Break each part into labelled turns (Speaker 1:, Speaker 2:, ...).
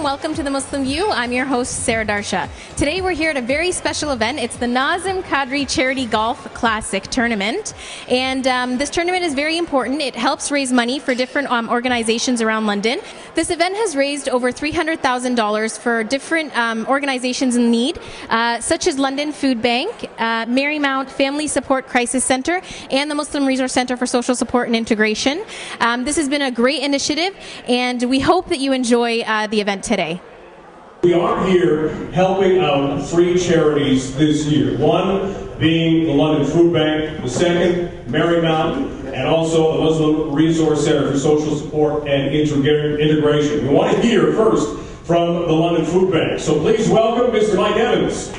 Speaker 1: welcome to The Muslim View. I'm your host, Sarah Darsha. Today we're here at a very special event. It's the Nazer Kadri Charity Golf Classic Tournament. And this tournament is very important. It helps raise money for different organizations around London. This event has raised over $300,000 for different organizations in need, such as London Food Bank, Marymount Family Support Crisis Center, and the Muslim Resource Center for Social Support and Integration. This has been a great initiative, and we hope that you enjoy the event today.
Speaker 2: We are here helping out 3 charities this year. One being the London Food Bank, the second, Marymount, and also the Muslim Resource Center for Social Support and Integration. We want to hear first from the London Food Bank. So please welcome Mr. Mike Evans.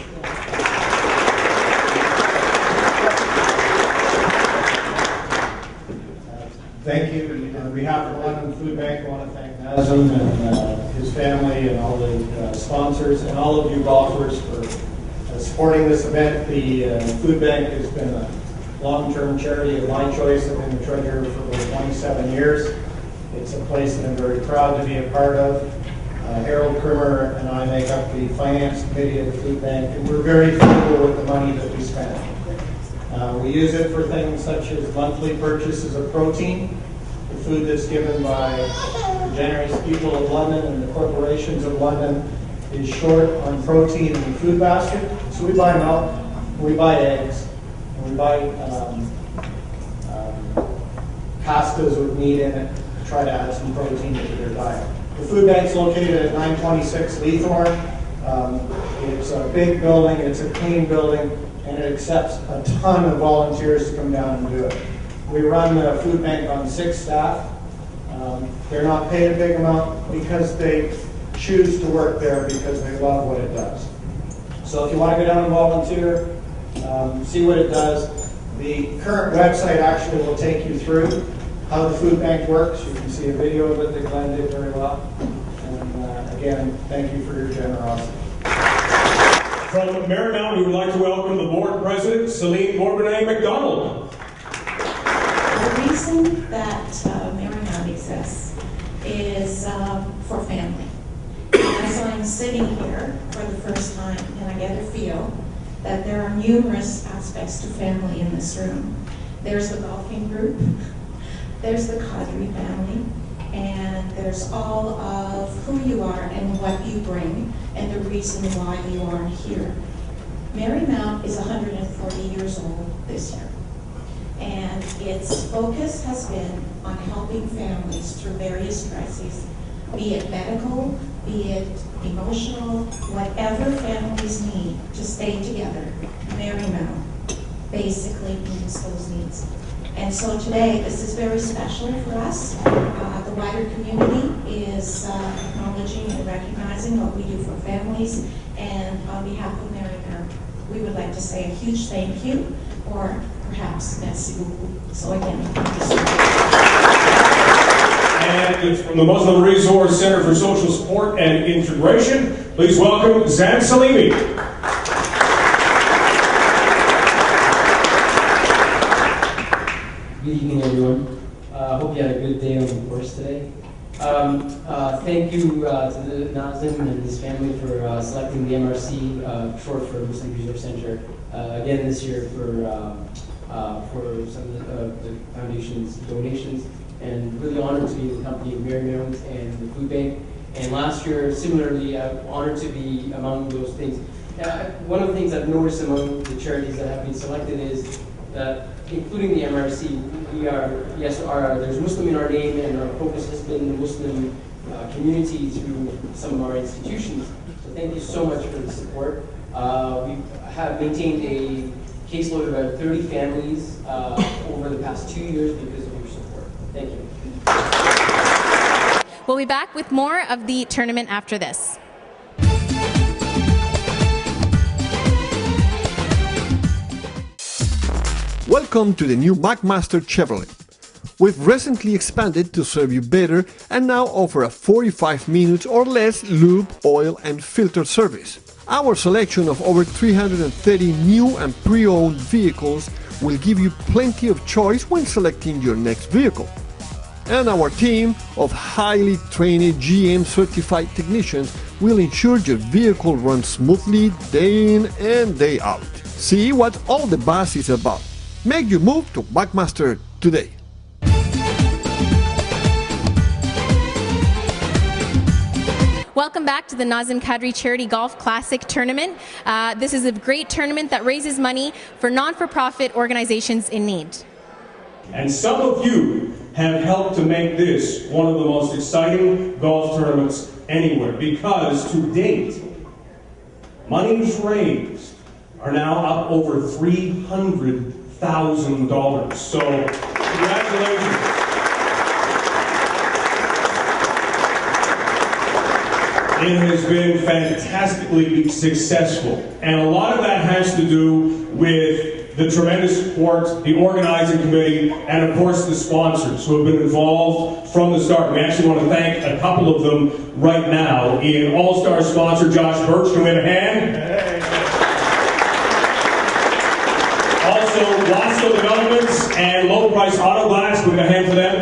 Speaker 3: Thank you. On behalf of the London Food Bank, I want to thank Nazem and his family and all the sponsors and all of you golfers for supporting this event. The Food Bank has been a long-term charity of my choice. I've been the treasurer for over 27 years. It's a place that I'm very proud to be a part of. Harold Krimmer and I make up the finance committee of the Food Bank, and we're very frugal with the money that we spend. We use it for things such as monthly purchases of protein, the food that's given by the generous people of London and the corporations of London is short on protein in the food basket. So we buy milk, we buy eggs, and we buy pastas with meat in it to try to add some protein into their diet. The food bank's located at 926 Leithorn. It's a big building, it's a clean building, and it accepts a ton of volunteers to come down and do it. We run the food bank on 6 staff. They're not paid a big amount because they choose to work there because they love what it does. So if you want to go down and volunteer, see what it does. The current website actually will take you through how the food bank works. You can see a video of it that Glenn did very well. And again, thank you for your generosity.
Speaker 2: From Marymount, we would like to welcome the board president, Celine Bourbonnais McDonald.
Speaker 4: The reason that Marymount exists is for family. As I'm sitting here for the first time, and I get a feel that there are numerous aspects to family in this room. There's the golfing group, there's the Kadri family, and there's all of who you are and what you bring and the reason why you are here. Marymount is 140 years old this year, and its focus has been on helping families through various crises, be it medical, be it emotional, whatever families need to stay together. Marymount basically meets those needs. And so today, this is very special for us. The wider community is acknowledging and recognizing what we do for families. And on behalf of Marymount, we would like to say a huge thank you, or perhaps merci beaucoup. So again, thank you so much.
Speaker 2: And it's from the Muslim Resource Center for Social Support and Integration. Please welcome Zan Salimi.
Speaker 5: Good evening, everyone. Hope you had a good day on the course today. Thank you to the Nazem and his family for selecting the MRC, short for Muslim Resource Center, again this year for some of the foundation's donations. And really honored to be in the company of Marymount and the Food Bank. And last year, similarly, honored to be among those things. One of the things I've noticed among the charities that have been selected is that, including the MRC, we are, yes, there's Muslim in our name, and our focus has been the Muslim community through some of our institutions. So thank you so much for the support. We have maintained a caseload of about 30 families over the past 2 years because of your support. Thank you.
Speaker 1: We'll be back with more of the tournament after this.
Speaker 6: Welcome to the new McMaster Chevrolet. We've recently expanded to serve you better and now offer a 45 minutes or less lube, oil and filter service. Our selection of over 330 new and pre-owned vehicles will give you plenty of choice when selecting your next vehicle. and our team of highly trained GM certified technicians will ensure your vehicle runs smoothly day in and day out. See what all the buzz is about. Make your move to Backmaster today.
Speaker 1: Welcome back to the Nazer Kadri Charity Golf Classic Tournament. This is a great tournament that raises money for non-for-profit organizations in need.
Speaker 2: And some of you have helped to make this one of the most exciting golf tournaments anywhere, because to date, monies raised are now up over $300,000. So, congratulations. It has been fantastically successful, and a lot of that has to do with the tremendous support, the organizing committee, and of course the sponsors who have been involved from the start. We actually want to thank a couple of them right now. In all-star sponsor Josh Birch, can we have a hand? Also, Wasco Developments and Low Price Auto Glass, can we have a hand for them?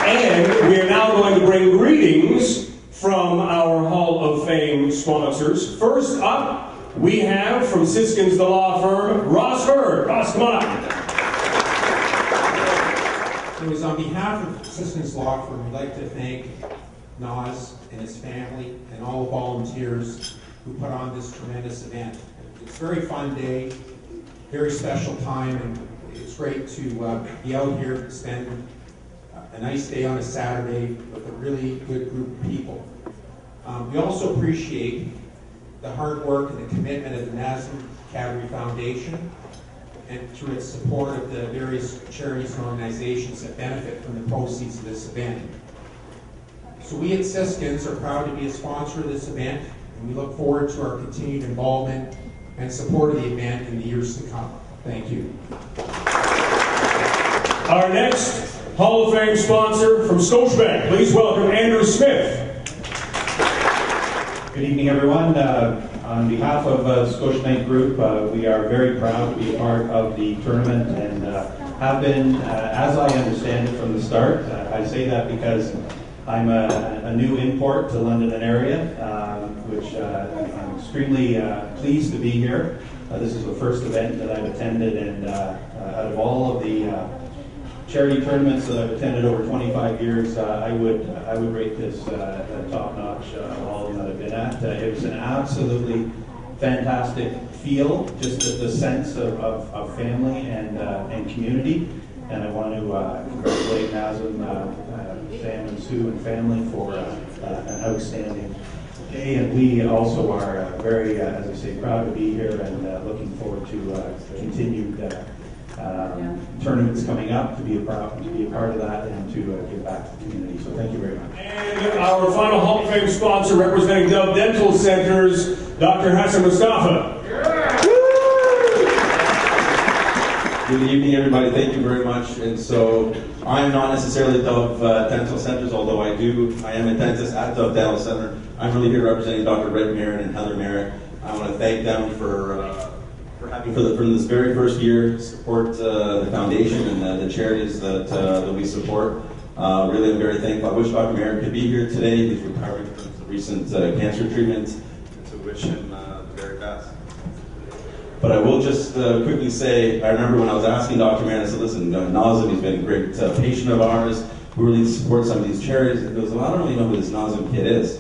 Speaker 2: And we are now going to bring greetings from our Hall of Fame sponsors. First up, we have from Siskins, the law firm, Ross Hurd. Ross, come on up.
Speaker 7: It was on behalf of Siskins Law Firm, we'd like to thank Naz and his family and all the volunteers who put on this tremendous event. It's a very fun day, very special time, and it's great to be out here to spend a nice day on a Saturday with a really good group of people. We also appreciate the hard work and the commitment of the Nazer Kadri Foundation, and through its support of the various charities and organizations that benefit from the proceeds of this event. So we at Siskins are proud to be a sponsor of this event, and we look forward to our continued involvement and support of the event in the years to come. Thank you.
Speaker 2: Our next Hall of Fame sponsor from Scotiabank, please welcome Andrew Smith.
Speaker 8: Good evening, everyone. On behalf of the Scotiabank Group, we are very proud to be a part of the tournament and have been, as I understand it from the start. I say that because I'm a new import to London and area, which I'm extremely pleased to be here. This is the first event that I've attended, and out of all of the charity tournaments that I've attended over 25 years, I would rate this top-notch all that I've been at. It was an absolutely fantastic feel, just the sense of family and community. And I want to congratulate Nazem, Sam and Sue and family for an outstanding day. And we also are very, as I say, proud to be here and looking forward to continued tournaments coming up, to be a part of that and to give back to the community. So thank you very much.
Speaker 2: And our final Hall of Fame sponsor representing Dove Dental Centers, Dr. Hassan Mustafa.
Speaker 9: Good evening, everybody. Thank you very much. And so, I'm not necessarily Dove Dental Centers, although I am a dentist at Dove Dental Center. I'm really here representing Dr. Red Merritt and Heather Merritt. I want to thank them for having, from this very first year, support the foundation and the charities that we support. Really, I'm very thankful. I wish Dr. Merritt could be here today. He's recovering from the recent cancer treatment, and to wish him the very best. But I will just quickly say, I remember when I was asking Dr. Merritt, I said, listen, Nazem, he's been a great patient of ours. We really support some of these charities. He goes, well, I don't really know who this Nazem kid is.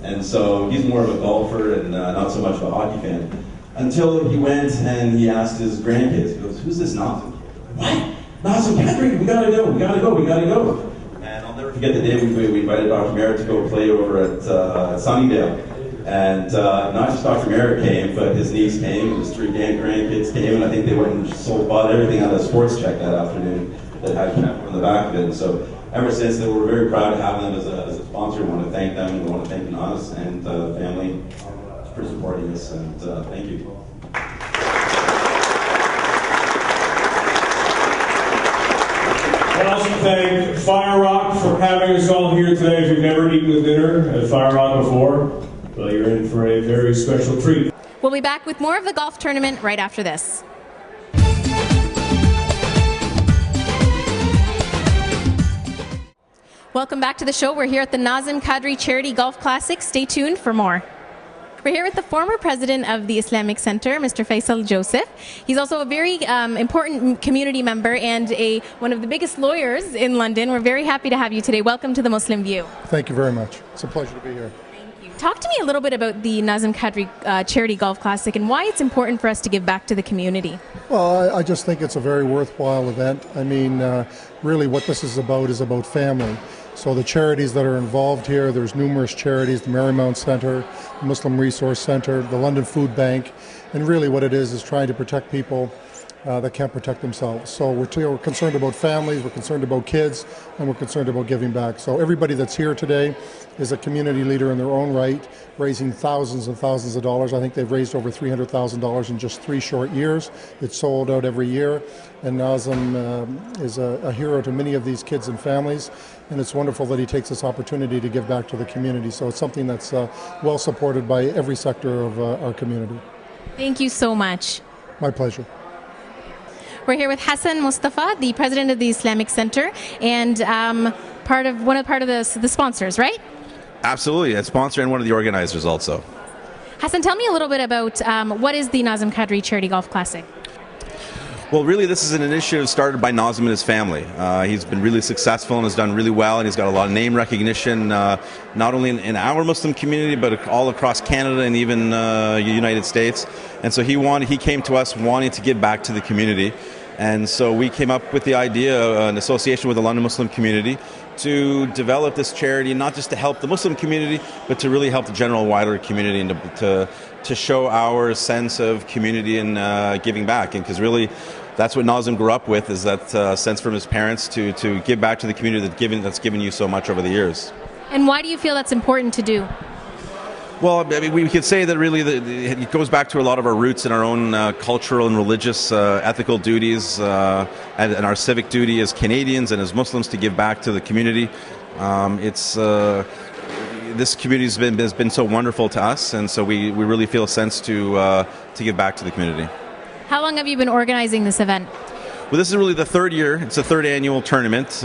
Speaker 9: And so he's more of a golfer and not so much of a hockey fan. Until he went and he asked his grandkids, he goes, who's this Nazem? What? Nazer Kadri, we gotta go. And I'll never forget the day we invited Dr. Merritt to go play over at Sunnydale. And not just Dr. Merritt came, but his niece came, his three grandkids came, and I think they went and bought everything out of the sports check that afternoon that had Kemper on the back of it. And so ever since then, we're very proud to have them as a sponsor. We want to thank them, and we want to thank Naz and the family for supporting us, and thank you.
Speaker 2: I also thank Fire Rock for having us all here today. If you've never eaten a dinner at Fire Rock before, well, you're in for a very special treat.
Speaker 1: We'll be back with more of the golf tournament right after this. Welcome back to the show. We're here at the Nazer Kadri Charity Golf Classic. Stay tuned for more. We're here with the former president of the Islamic Center, Mr. Faisal Joseph. He's also a very important community member and one of the biggest lawyers in London. We're very happy to have you today. Welcome to the Muslim View.
Speaker 10: Thank you very much. It's a pleasure to be here.
Speaker 1: Thank you. Talk to me a little bit about the Nazer Kadri Charity Golf Classic and why it's important for us to give back to the community.
Speaker 10: Well, I just think it's a very worthwhile event. I mean, really what this is about family. So the charities that are involved here, there's numerous charities, the Marymount Center, the Muslim Resource Center, the London Food Bank, and really what it is trying to protect people that can't protect themselves. So we're concerned about families, we're concerned about kids, and we're concerned about giving back. So everybody that's here today is a community leader in their own right, raising thousands and thousands of dollars. I think they've raised over $300,000 in just 3 short years. It's sold out every year, and Nazem is a hero to many of these kids and families, and it's wonderful that he takes this opportunity to give back to the community. So it's something that's well supported by every sector of our community.
Speaker 1: Thank you so much.
Speaker 10: My pleasure.
Speaker 1: We're here with Hassan Mustafa, the president of the Islamic Center, and part of the sponsors, right?
Speaker 11: Absolutely, a sponsor and one of the organizers also.
Speaker 1: Hassan, tell me a little bit about what is the Nazer Kadri Charity Golf Classic?
Speaker 11: Well, really, this is an initiative started by Nazem and his family. He's been really successful and has done really well, and he's got a lot of name recognition, not only in our Muslim community, but all across Canada and even the United States. And so he came to us wanting to give back to the community. And so we came up with the idea, an association with the London Muslim community, to develop this charity, not just to help the Muslim community, but to really help the general wider community and to show our sense of community and giving back. And because really, that's what Nazem grew up with, is that sense from his parents to give back to the community that's given you so much over the years.
Speaker 1: And why do you feel that's important to do?
Speaker 11: Well, I mean, we could say that really it goes back to a lot of our roots and our own cultural and religious ethical duties and our civic duty as Canadians and as Muslims to give back to the community. This community has been so wonderful to us, and so we really feel a sense to give back to the community.
Speaker 1: How long have you been organizing this event?
Speaker 11: Well, this is really the 3rd year. It's the 3rd annual tournament.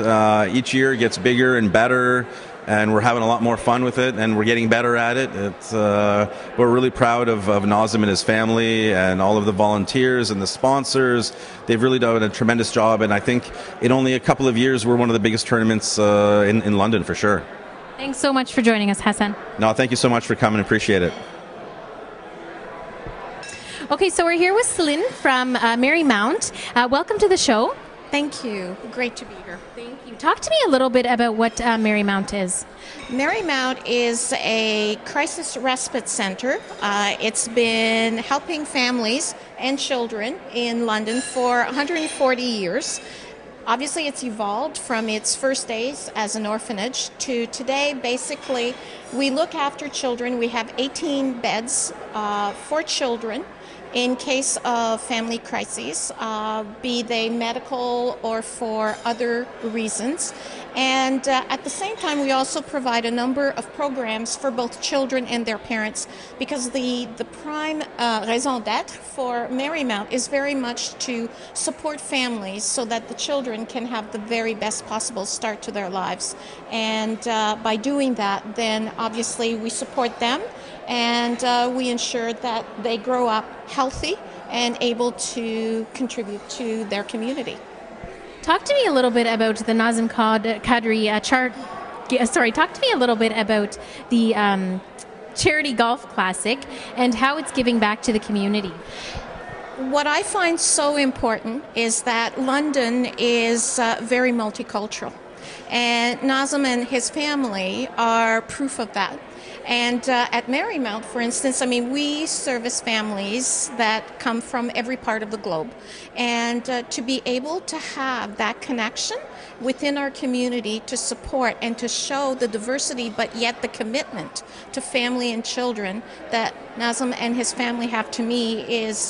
Speaker 11: Each year it gets bigger and better, and we're having a lot more fun with it, and we're getting better at it. We're really proud of Nazem and his family and all of the volunteers and the sponsors. They've really done a tremendous job, and I think in only a couple of years we're one of the biggest tournaments in London for sure.
Speaker 1: Thanks so much for joining us, Hassan.
Speaker 11: No, thank you so much for coming. Appreciate it.
Speaker 1: Okay, so we're here with Celine from Marymount. Welcome to the show.
Speaker 12: Thank you. Great to be here.
Speaker 1: Thank you. Talk to me a little bit about what Marymount is.
Speaker 12: Marymount is a crisis respite center. It's been helping families and children in London for 140 years. Obviously, it's evolved from its first days as an orphanage to today. Basically, we look after children. We have 18 beds for children in case of family crises, be they medical or for other reasons. And at the same time, we also provide a number of programs for both children and their parents, because the prime raison d'etre for Marymount is very much to support families so that the children can have the very best possible start to their lives. And by doing that, then obviously we support them, and we ensure that they grow up healthy and able to contribute to their community.
Speaker 1: Talk to me a little bit about the Nazer Kadri talk to me a little bit about the Charity Golf Classic and how it's giving back to the community.
Speaker 12: What I find so important is that London is very multicultural, and Nazem and his family are proof of that. And at Marymount, for instance, I mean, we service families that come from every part of the globe. And to be able to have that connection within our community to support and to show the diversity, but yet the commitment to family and children that Nazem and his family have, to me, is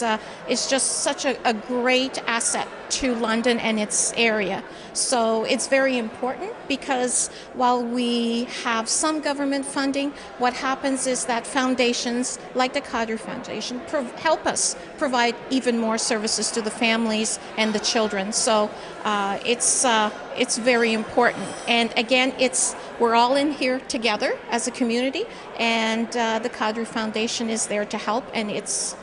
Speaker 12: just such a great asset to London and its area. So it's very important, because while we have some government funding, what what happens is that foundations like the Kadri Foundation help us provide even more services to the families and the children. So it's very important. And again, we're all in here together as a community, and the Kadri Foundation is there to help, and it's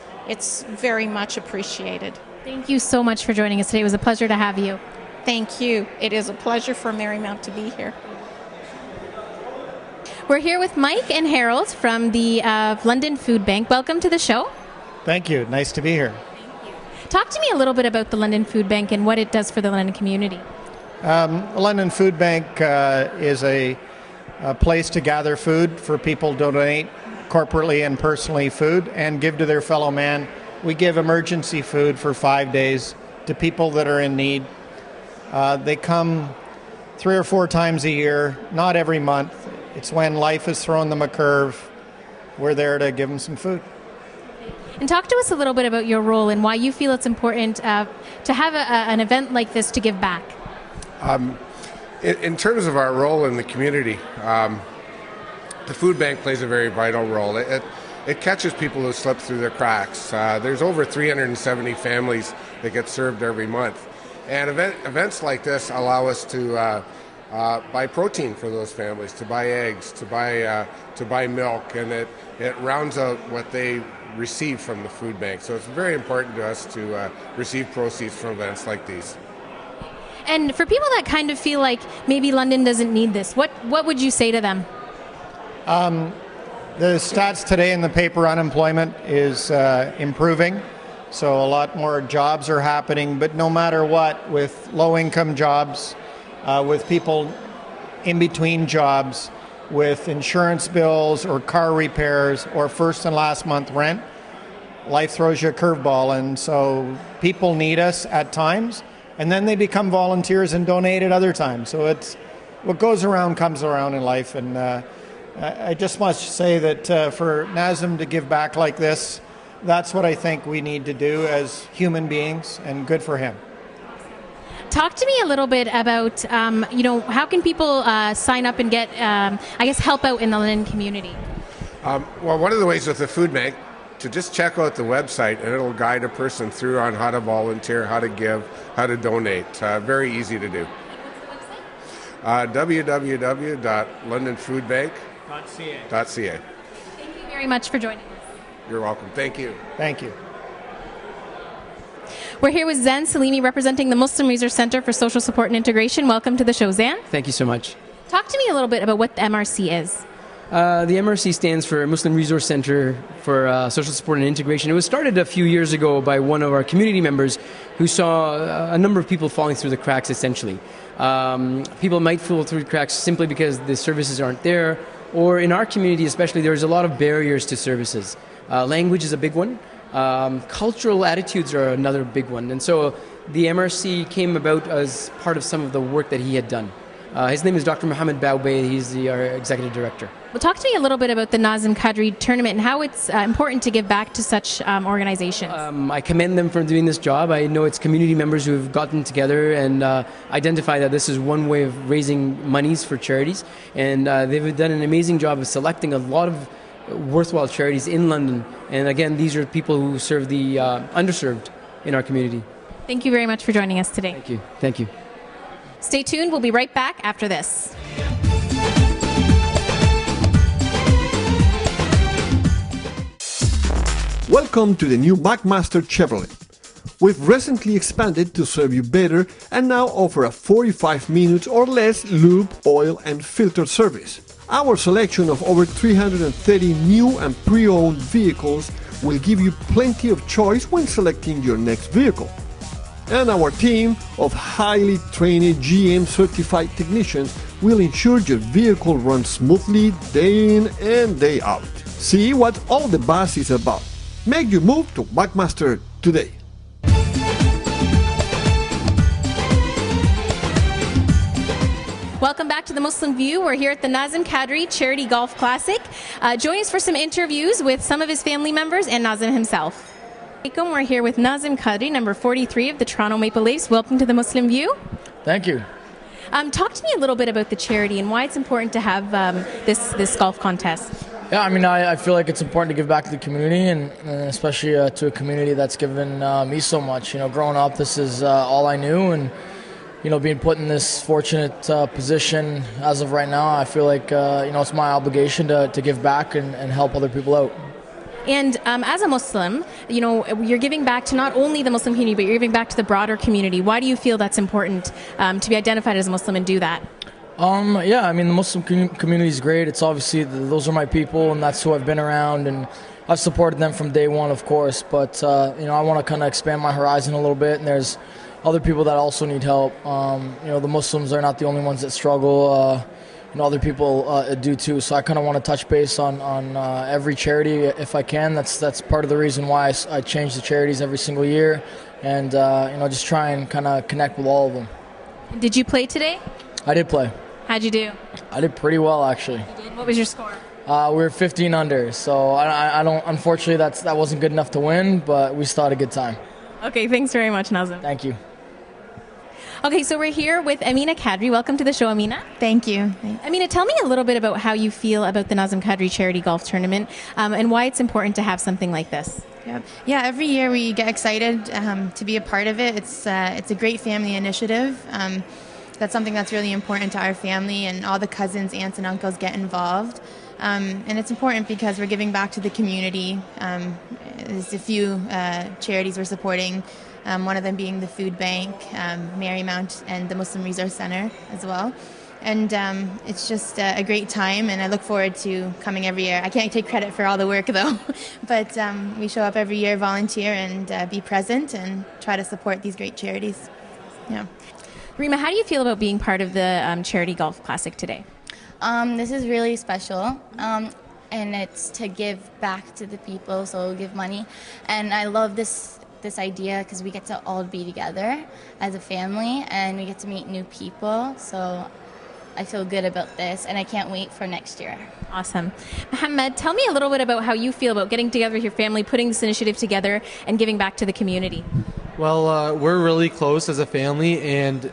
Speaker 12: very much appreciated.
Speaker 1: Thank you so much for joining us today. It was a pleasure to have you.
Speaker 12: Thank you. It is a pleasure for Marymount to be here.
Speaker 1: We're here with Mike and Harold from the London Food Bank. Welcome to the show.
Speaker 3: Thank you. Nice to be here.
Speaker 1: Talk to me a little bit about the London Food Bank and what it does for the London community.
Speaker 3: The London Food Bank is a place to gather food for people to donate corporately and personally food and give to their fellow man. We give emergency food for 5 days to people that are in need. They come 3 or 4 times a year, not every month. It's when life has thrown them a curve. We're there to give them some food.
Speaker 1: And talk to us a little bit about your role and why you feel it's important to have an event like this to give back.
Speaker 13: In terms of our role in the community, the food bank plays a very vital role. It catches people who slip through the cracks. There's over 370 families that get served every month. And events like this allow us to buy protein for those families, to buy eggs, to buy milk, and it rounds out what they receive from the food bank. So it's very important to us to receive proceeds from events like these.
Speaker 1: And for people that kind of feel like maybe London doesn't need this, what would you say to them?
Speaker 3: The stats today in the paper, unemployment is improving. So a lot more jobs are happening, but no matter what, with low-income jobs, with people in between jobs, with insurance bills or car repairs or first and last month rent, life throws you a curveball. And so people need us at times, and then they become volunteers and donate at other times. So it's what goes around comes around in life. And I just must say that for Nazim to give back like this, that's what I think we need to do as human beings, and good for him.
Speaker 1: Talk to me a little bit about, how can people sign up and get, help out in the London community?
Speaker 13: Well, one of the ways with the food bank, to just check out the website, and it'll guide a person through on how to volunteer, how to give, how to donate. Very easy to do. www.londonfoodbank.ca.
Speaker 1: Thank you very much for joining us.
Speaker 13: You're welcome. Thank you.
Speaker 3: Thank you.
Speaker 1: We're here with Zan Salimi, representing the Muslim Resource Center for Social Support and Integration. Welcome to the show, Zan.
Speaker 5: Thank you so much.
Speaker 1: Talk to me a little bit about what the MRC is.
Speaker 5: The MRC stands for Muslim Resource Center for Social Support and Integration. It was started a few years ago by one of our community members who saw a number of people falling through the cracks, essentially. People might fall through the cracks simply because the services aren't there, or in our community especially, there's a lot of barriers to services. Language is a big one. Cultural attitudes are another big one. And so the MRC came about as part of some of the work that he had done. His name is Dr. Mohamed Kadri. He's our executive director.
Speaker 1: Well, talk to me a little bit about the Nazer Kadri tournament and how it's important to give back to such organizations.
Speaker 5: I commend them for doing this job. I know it's community members who have gotten together and identified that this is one way of raising monies for charities. And they've done an amazing job of selecting a lot of worthwhile charities in London. And again, these are people who serve the underserved in our community.
Speaker 1: Thank you very much for joining us today.
Speaker 5: Thank you. Thank you.
Speaker 1: Stay tuned. We'll be right back after this.
Speaker 6: Welcome to the new McMaster Chevrolet. We've recently expanded to serve you better and now offer a 45 minutes or less lube, oil and filter service. Our selection of over 330 new and pre-owned vehicles will give you plenty of choice when selecting your next vehicle. And our team of highly trained GM certified technicians will ensure your vehicle runs smoothly day in and day out. See what all the buzz is about. Make your move to McMaster today.
Speaker 1: Welcome back to the Muslim View. We're here at the Nazer Kadri Charity Golf Classic. Join us for some interviews with some of his family members and Nazim himself. We're here with Nazer Kadri, number 43 of the Toronto Maple Leafs. Welcome to the Muslim View.
Speaker 14: Thank you.
Speaker 1: Talk to me a little bit about the charity and why it's important to have this golf contest.
Speaker 14: Yeah, I mean, I feel like it's important to give back to the community, and especially to a community that's given me so much. Growing up, this is all I knew, and being put in this fortunate position as of right now, I feel like it's my obligation to give back and help other people out.
Speaker 1: And as a Muslim, you're giving back to not only the Muslim community, but you're giving back to the broader community. Why do you feel that's important to be identified as a Muslim and do that?
Speaker 14: Yeah, I mean, the Muslim community is great. It's obviously, those are my people, and that's who I've been around, and I've supported them from day one, of course. But, I want to kind of expand my horizon a little bit, and there's other people that also need help. The Muslims are not the only ones that struggle. Other people do too. So I kind of want to touch base on every charity if I can. That's part of the reason why I change the charities every single year, and just try and kind of connect with all of them.
Speaker 1: Did you play today?
Speaker 14: I did play.
Speaker 1: How'd you do?
Speaker 14: I did pretty well, actually.
Speaker 1: You did? What was your score?
Speaker 14: We were 15 under, so I don't. Unfortunately, that wasn't good enough to win, but we still had a good time.
Speaker 1: Okay, thanks very much, Nazim.
Speaker 14: Thank you.
Speaker 1: Okay, so we're here with Amina Kadri. Welcome to the show, Amina.
Speaker 15: Thank you.
Speaker 1: Amina, tell me a little bit about how you feel about the Nazer Kadri Charity Golf Tournament and why it's important to have something like this.
Speaker 15: Yeah, every year we get excited to be a part of it. It's a great family initiative. That's something that's really important to our family, and all the cousins, aunts, and uncles get involved. And it's important because we're giving back to the community. There's a few charities we're supporting, one of them being the food bank, Marymount, and the Muslim Resource Center as well. And it's just a great time, and I look forward to coming every year. I can't take credit for all the work, though, but we show up every year, volunteer, and be present and try to support these great charities. Yeah.
Speaker 1: Rima, how do you feel about being part of the Charity Golf Classic today?
Speaker 16: This is really special, and it's to give back to the people, so give money. And I love this idea because we get to all be together as a family, and we get to meet new people, so I feel good about this, and I can't wait for next year.
Speaker 1: Awesome. Mohamed, tell me a little bit about how you feel about getting together with your family, putting this initiative together, and giving back to the community.
Speaker 17: Well, we're really close as a family, and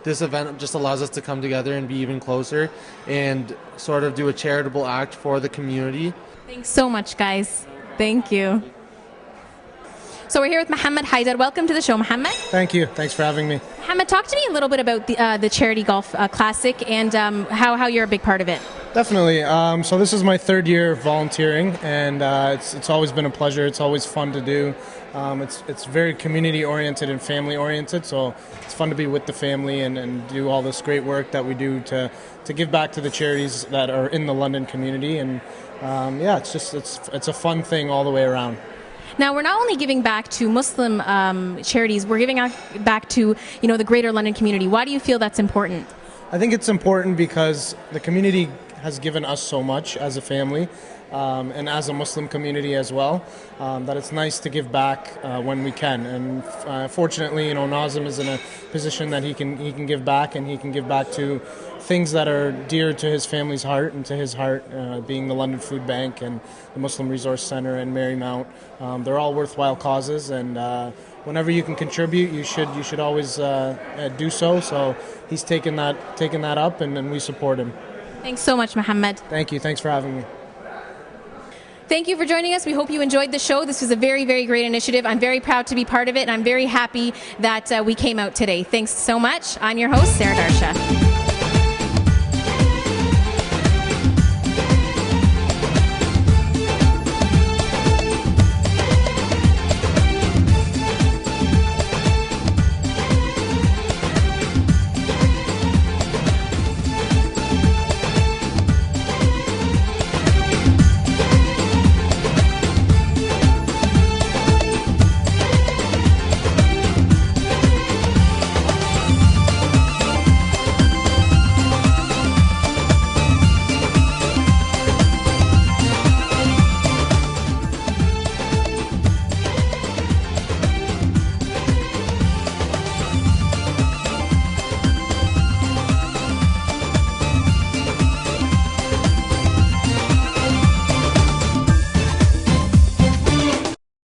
Speaker 17: this event just allows us to come together and be even closer and sort of do a charitable act for the community.
Speaker 1: Thanks so much, guys. Thank you. So we're here with Mohamed Haidar. Welcome to the show, Mohamed.
Speaker 18: Thank you. Thanks for having me.
Speaker 1: Mohamed, talk to me a little bit about the Charity Golf Classic and how you're a big part of it.
Speaker 18: Definitely. So this is my third year of volunteering, and it's always been a pleasure. It's always fun to do. It's very community oriented and family oriented, so it's fun to be with the family and do all this great work that we do to give back to the charities that are in the London community. And it's a fun thing all the way around.
Speaker 1: Now, we're not only giving back to Muslim charities, we're giving back to the greater London community. Why do you feel that's important?
Speaker 18: I think it's important because the community has given us so much as a family, and as a Muslim community as well, that it's nice to give back when we can. And fortunately, Nazim is in a position that he can give back, and he can give back to things that are dear to his family's heart and to his heart, being the London Food Bank and the Muslim Resource Center and Marymount. They're all worthwhile causes, and whenever you can contribute, you should always do so. So he's taken that up, and we support him.
Speaker 1: Thanks so much, Mohamed.
Speaker 18: Thank you. Thanks for having me.
Speaker 1: Thank you for joining us. We hope you enjoyed the show. This was a very, very great initiative. I'm very proud to be part of it, and I'm very happy that we came out today. Thanks so much. I'm your host, Sarah Darsha.